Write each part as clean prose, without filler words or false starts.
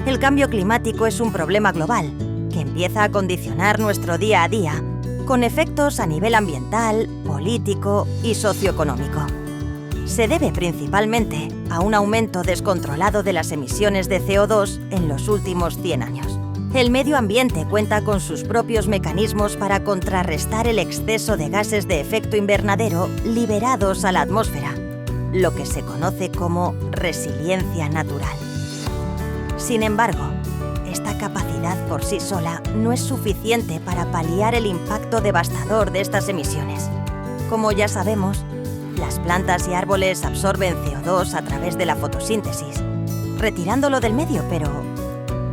El cambio climático es un problema global que empieza a condicionar nuestro día a día, con efectos a nivel ambiental, político y socioeconómico. Se debe principalmente a un aumento descontrolado de las emisiones de CO2 en los últimos 100 años. El medio ambiente cuenta con sus propios mecanismos para contrarrestar el exceso de gases de efecto invernadero liberados a la atmósfera, lo que se conoce como resiliencia natural. Sin embargo, esta capacidad por sí sola no es suficiente para paliar el impacto devastador de estas emisiones. Como ya sabemos, las plantas y árboles absorben CO2 a través de la fotosíntesis, retirándolo del medio, pero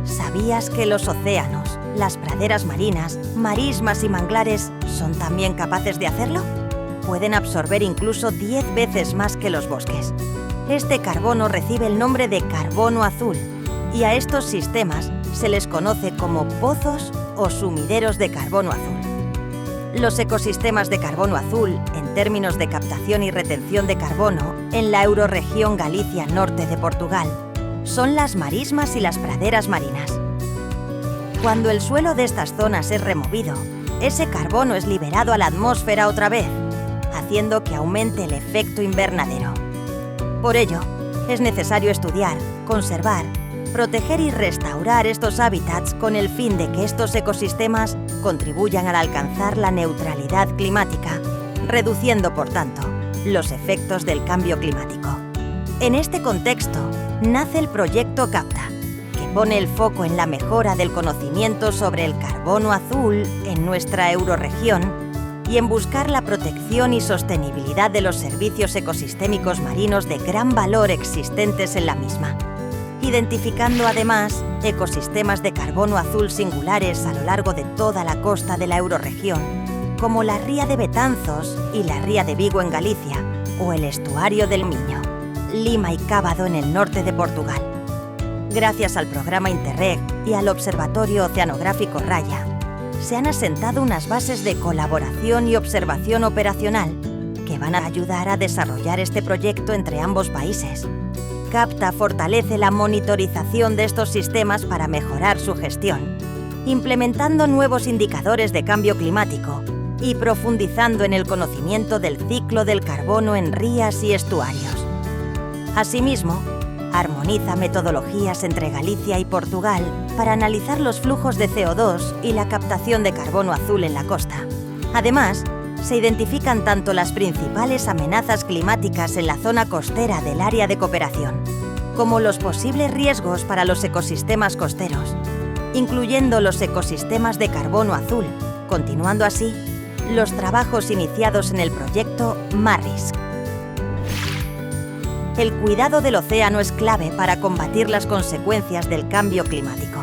¿sabías que los océanos, las praderas marinas, marismas y manglares son también capaces de hacerlo? Pueden absorber incluso 10 veces más que los bosques. Este carbono recibe el nombre de carbono azul, y a estos sistemas se les conoce como pozos o sumideros de carbono azul. Los ecosistemas de carbono azul, en términos de captación y retención de carbono, en la eurorregión Galicia norte de Portugal, son las marismas y las praderas marinas. Cuando el suelo de estas zonas es removido, ese carbono es liberado a la atmósfera otra vez, haciendo que aumente el efecto invernadero. Por ello, es necesario estudiar, conservar, proteger y restaurar estos hábitats con el fin de que estos ecosistemas contribuyan al alcanzar la neutralidad climática, reduciendo, por tanto, los efectos del cambio climático. En este contexto, nace el proyecto CAPTA, que pone el foco en la mejora del conocimiento sobre el carbono azul en nuestra eurorregión y en buscar la protección y sostenibilidad de los servicios ecosistémicos marinos de gran valor existentes en la misma, identificando además ecosistemas de carbono azul singulares a lo largo de toda la costa de la eurorregión, como la ría de Betanzos y la ría de Vigo en Galicia, o el estuario del Miño, Lima y Cábado en el norte de Portugal. Gracias al programa Interreg y al Observatorio Oceanográfico Raya, se han asentado unas bases de colaboración y observación operacional que van a ayudar a desarrollar este proyecto entre ambos países. CAPTA fortalece la monitorización de estos sistemas para mejorar su gestión, implementando nuevos indicadores de cambio climático y profundizando en el conocimiento del ciclo del carbono en rías y estuarios. Asimismo, armoniza metodologías entre Galicia y Portugal para analizar los flujos de CO2 y la captación de carbono azul en la costa. Además, se identifican tanto las principales amenazas climáticas en la zona costera del área de cooperación, como los posibles riesgos para los ecosistemas costeros, incluyendo los ecosistemas de carbono azul, continuando así los trabajos iniciados en el proyecto MARRISC. El cuidado del océano es clave para combatir las consecuencias del cambio climático.